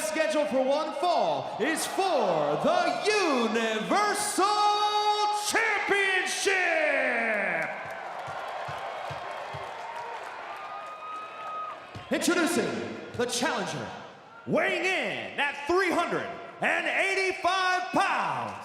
scheduled for one fall is for the Universal Championship. Introducing the challenger, weighing in at 385 pounds,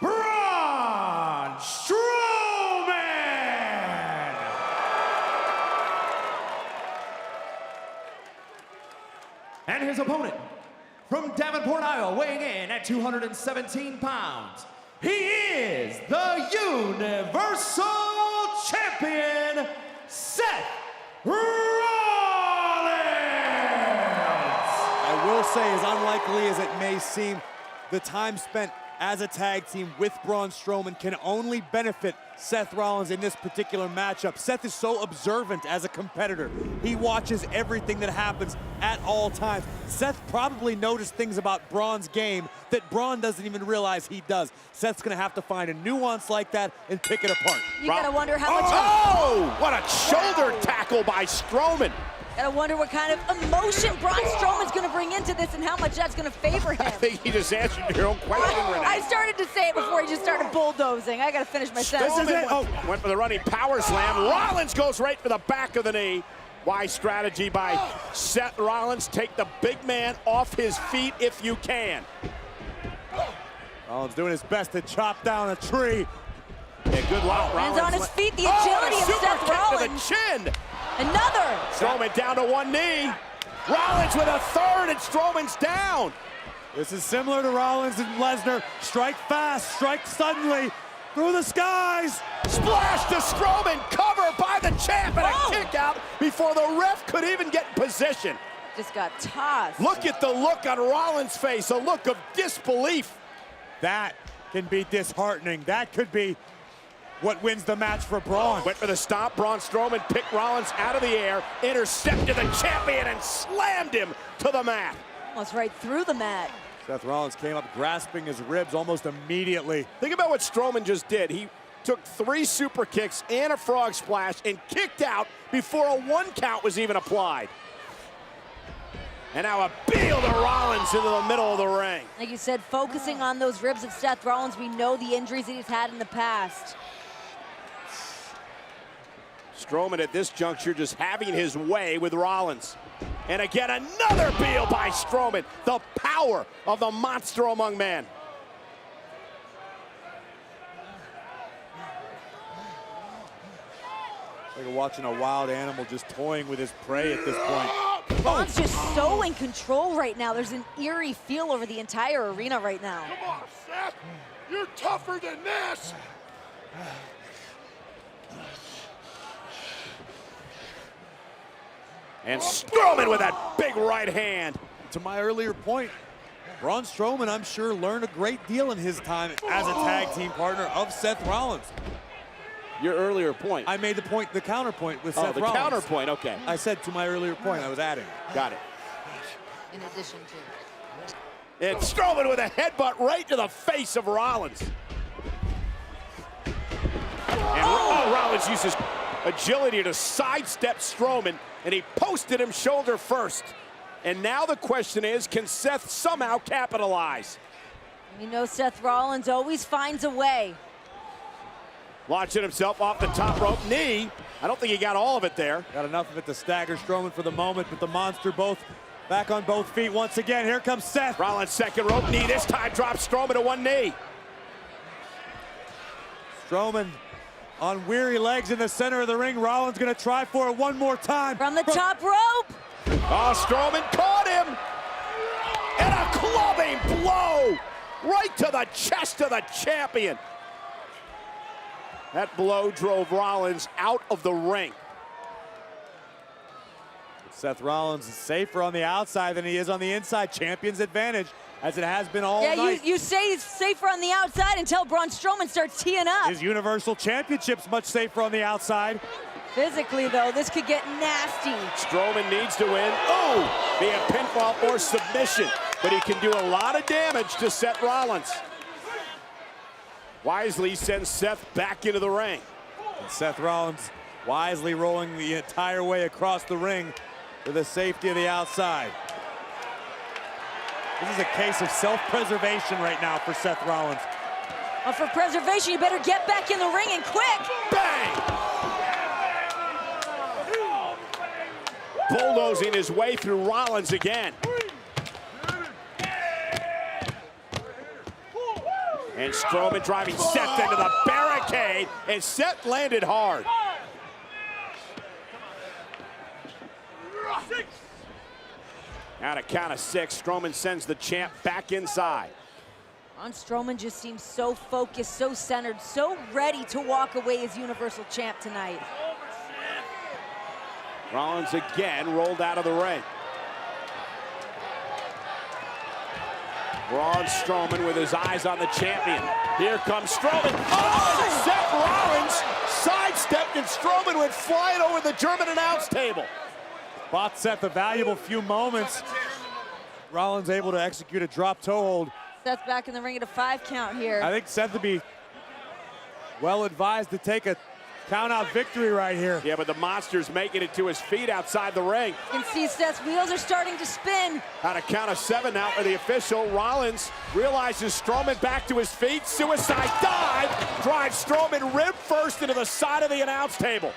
Braun Strowman! And his opponent, from Davenport, Iowa, weighing in at 217 pounds, he is the Universal Champion, Seth Rollins! I will say, as unlikely as it may seem, the time spent as a tag team with Braun Strowman can only benefit Seth Rollins in this particular matchup. Seth is so observant as a competitor. He watches everything that happens at all times. Seth probably noticed things about Braun's game that Braun doesn't even realize he does. Seth's gonna have to find a nuance like that and pick it apart. You gotta wonder how much... Oh! What a shoulder tackle by Strowman. Gotta wonder what kind of emotion Braun Strowman's gonna bring into this and how much that's gonna favor him. I think you just answered your own question, Renee. I started to say it before he just started bulldozing. I gotta finish my sentence. This is it. Oh, went for the running power slam. Rollins goes right for the back of the knee. Wise strategy by Seth Rollins. Take the big man off his feet if you can. Rollins doing his best to chop down a tree. Yeah, good luck, Hands Rollins. on his feet, the agility of super Seth kick Rollins. to the chin. Another. Strowman down to one knee. Rollins with a third, and Strowman's down. This is similar to Rollins and Lesnar. Strike fast, strike suddenly, through the skies. Splash to Strowman, cover by the champ, and a kick out before the ref could even get in position. Just got tossed. Look at the look on Rollins' face, a look of disbelief. That can be disheartening. That could be what wins the match for Braun. Went for the stomp. Braun Strowman picked Rollins out of the air, intercepted the champion, and slammed him to the mat. Almost right through the mat. Seth Rollins came up grasping his ribs almost immediately. Think about what Strowman just did. He took 3 super kicks and a frog splash and kicked out before a 1 count was even applied. And now a heel to Rollins into the middle of the ring. Like you said, focusing on those ribs of Seth Rollins, we know the injuries that he's had in the past. Strowman at this juncture just having his way with Rollins. And again, another heel by Strowman. The power of the monster among men. Like watching a wild animal just toying with his prey at this point. Braun's just so in control right now. There's an eerie feel over the entire arena right now. Come on, Seth. You're tougher than this. And Strowman with that big right hand. To my earlier point, Braun Strowman, I'm sure, learned a great deal in his time as a tag team partner of Seth Rollins. Your earlier point. I made the point, the counterpoint with Seth the Rollins. counterpoint, okay. I said to my earlier point, I was adding. Got it. In addition to. And Strowman with a headbutt right to the face of Rollins. And Rollins uses agility to sidestep Strowman, and he posted him shoulder first. And now the question is, can Seth somehow capitalize? You know Seth Rollins always finds a way. Launching himself off the top rope knee. I don't think he got all of it there. Got enough of it to stagger Strowman for the moment, but the monster back on both feet once again. Here comes Seth. Rollins second rope knee. This time drops Strowman to one knee. Strowman on weary legs in the center of the ring. Rollins gonna try for it one more time. From the top rope. Oh, Strowman caught him. And a clubbing blow right to the chest of the champion. That blow drove Rollins out of the ring. Seth Rollins is safer on the outside than he is on the inside. Champion's advantage, as it has been all night. You say he's safer on the outside until Braun Strowman starts teeing up. His Universal Championship's much safer on the outside. Physically, though, this could get nasty. Strowman needs to win. Oh, via pinfall or submission. But he can do a lot of damage to Seth Rollins. Wisely sends Seth back into the ring. And Seth Rollins wisely rolling the entire way across the ring for the safety of the outside. This is a case of self-preservation right now for Seth Rollins. Well, for preservation, you better get back in the ring and quick. Bang! Bulldozing his way through Rollins again. And Strowman driving Seth into the barricade, and Seth landed hard. At a count of 6, Strowman sends the champ back inside. Braun Strowman just seems so focused, so centered, so ready to walk away as Universal Champ tonight. Rollins again rolled out of the ring. Braun Strowman with his eyes on the champion. Here comes Strowman. Oh, Seth Rollins sidestepped, and Strowman went flying over the German announce table. Bought Seth a valuable few moments. Rollins able to execute a drop toe hold. Seth back in the ring at a 5 count here. I think Seth would be well advised to take a count-out victory right here. Yeah, but the monster's making it to his feet outside the ring. You can see Seth's wheels are starting to spin. On a count of 7 now for the official. Rollins realizes Strowman back to his feet. Suicide dive. Drives Strowman rib first into the side of the announce table.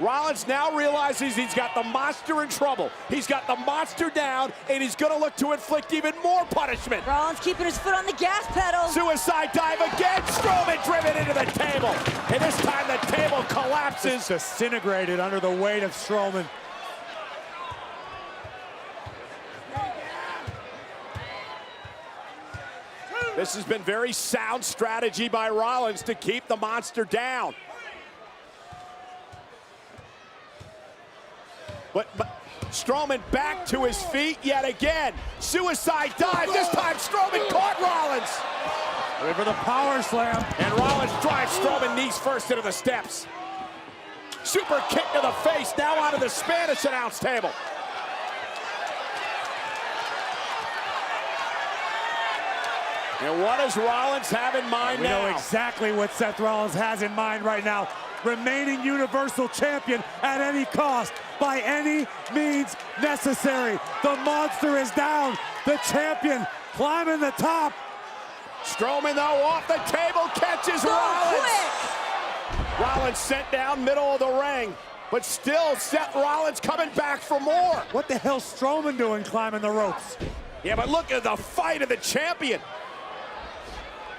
Rollins now realizes he's got the monster in trouble. He's got the monster down, and he's going to look to inflict even more punishment. Rollins keeping his foot on the gas pedal. Suicide dive again. Strowman driven into the table. And this time the table collapses. Disintegrated under the weight of Strowman. This has been very sound strategy by Rollins to keep the monster down. But Strowman back to his feet yet again. Suicide dive. This time Strowman caught Rollins. Ready for the power slam. And Rollins drives Strowman knees first into the steps. Super kick to the face, now onto the Spanish announce table. And what does Rollins have in mind now? We know exactly what Seth Rollins has in mind right now. Remaining Universal Champion at any cost, by any means necessary. The monster is down. The champion climbing the top. Strowman, though, off the table, catches Rollins. Quick. Rollins sent down middle of the ring, but still Seth Rollins coming back for more. What the hell's Strowman doing climbing the ropes? Yeah, but look at the fight of the champion.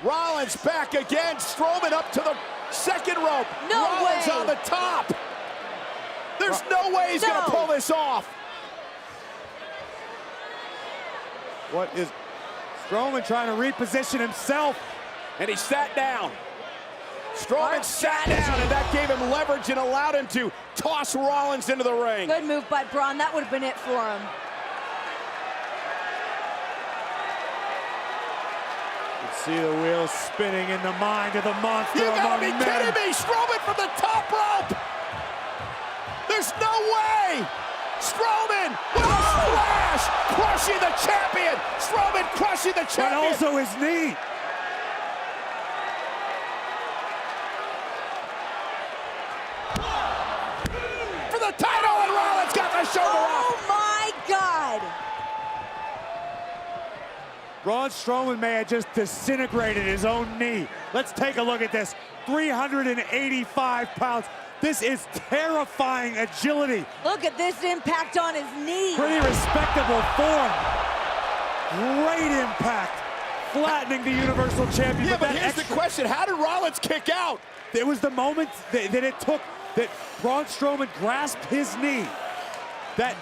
Rollins back again. Strowman up to the second rope. No Rollins way. on the top. There's no way he's going to pull this off. What is Strowman trying to reposition himself? And he sat down. Strowman sat down, and that gave him leverage and allowed him to toss Rollins into the ring. Good move by Braun. That would have been it for him. See the wheels spinning in the mind of the monster. You gotta be among men. kidding me! Strowman from the top rope! There's no way! Strowman with a splash! Crushing the champion! Strowman crushing the But champion! also his knee. For the title, and Rollins got the shoulder up! Oh my God! Braun Strowman may have just disintegrated his own knee. Let's take a look at this. 385 pounds. This is terrifying agility. Look at this impact on his knee. Pretty respectable form. Great impact. Flattening the Universal Champion. Yeah, but that here's the question. How did Rollins kick out? It was the moment that it took that Braun Strowman grasped his knee. That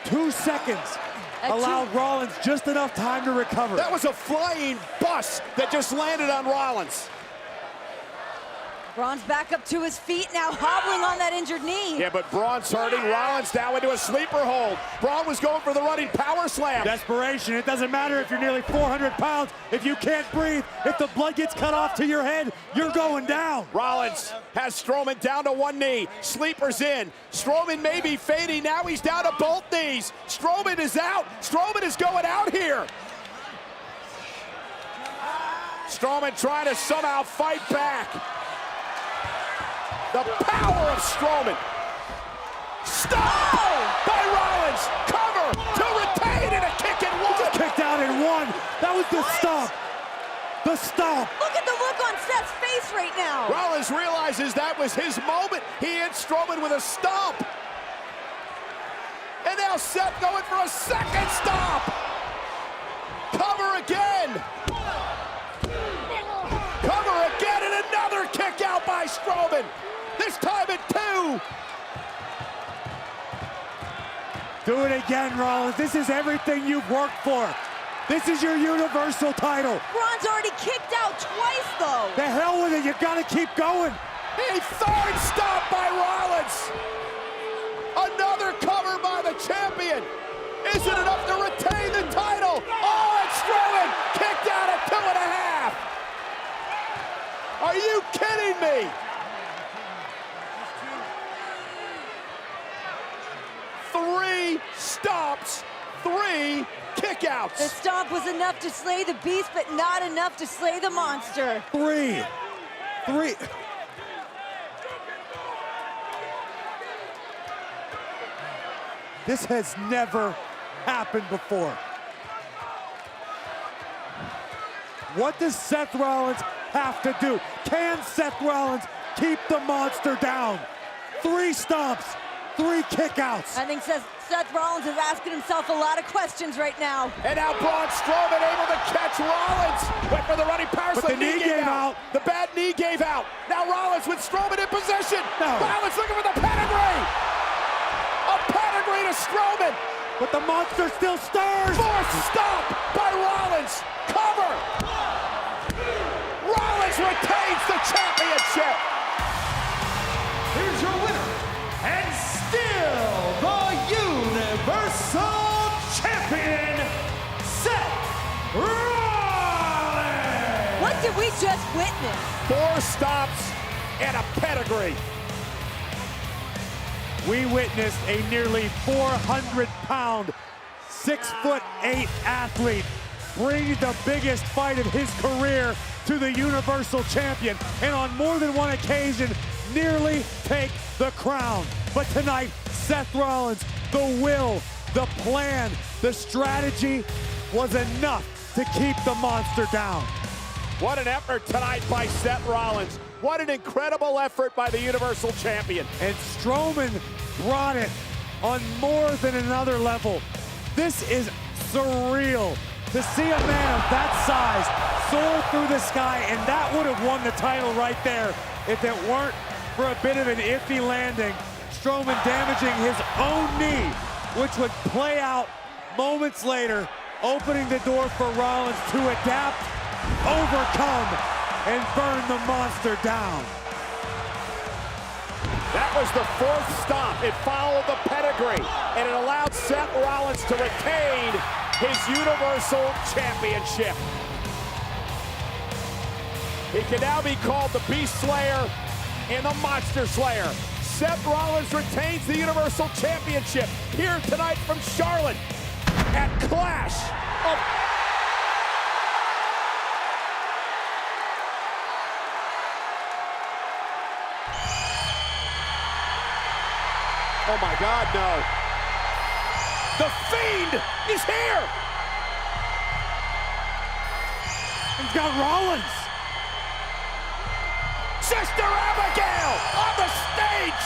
2 seconds allowed Rollins just enough time to recover. That was a flying bus that just landed on Rollins. Braun's back up to his feet now, hobbling on that injured knee. Yeah, but Braun's hurting. Rollins down into a sleeper hold. Braun was going for the running power slam. Desperation. It doesn't matter if you're nearly 400 pounds. If you can't breathe, if the blood gets cut off to your head, you're going down. Rollins has Strowman down to one knee. Sleeper's in. Strowman may be fading. Now he's down to both knees. Strowman is out. Strowman is going out here. Strowman trying to somehow fight back. The power of Strowman. Stop by Rollins. Cover to retain, and a kick and one. with the stomp. The stomp. Look at the look on Seth's face right now. Rollins realizes that was his moment. He hit Strowman with a stomp. And now Seth going for a second stomp. Cover again. Cover again, and another kick out by Strowman. This time at 2. Do it again, Rollins. This is everything you've worked for. This is your Universal title. Braun's already kicked out twice, though. The hell with it. You gotta keep going. A third stop by Rollins. Another cover by the champion. Is it enough to retain the title? Oh, it's Strowman kicked out at 2.5. Are you kidding me? Three stops, 3 kickouts. The stomp was enough to slay the beast, but not enough to slay the monster. 3. This has never happened before. What does Seth Rollins have to do? Can Seth Rollins keep the monster down? 3 stomps, 3 kickouts. I think Seth Rollins is asking himself a lot of questions right now. And now Braun Strowman able to catch Rollins. Went for the running power But slam. the knee gave out. The bad knee gave out. Now Rollins with Strowman in position. No. Rollins looking for the pedigree. A pedigree to Strowman. But the monster still stirs. 4th stop by Rollins. Cover. Rollins retains the championship. Here's your winner, and still the Universal Champion, Seth Rollins! What did we just witness? 4 stops and a pedigree. We witnessed a nearly 400-pound, 6'8" athlete bring the biggest fight of his career to the Universal Champion, and on more than one occasion, nearly take the crown. But tonight, Seth Rollins, the will, the plan, the strategy was enough to keep the monster down. What an effort tonight by Seth Rollins. What an incredible effort by the Universal Champion. And Strowman brought it on more than another level. This is surreal to see a man of that size soar through the sky, and that would have won the title right there if it weren't for a bit of an iffy landing. Strowman damaging his own knee, which would play out moments later, opening the door for Rollins to adapt, overcome, and burn the monster down. That was the 4th stop. It followed the pedigree, and it allowed Seth Rollins to retain his Universal Championship. He can now be called the Beast Slayer and the Monster Slayer. Seth Rollins retains the Universal Championship here tonight from Charlotte at Clash of... Oh my God, no. The Fiend is here! He's got Rollins. Sister Abigail on the stage!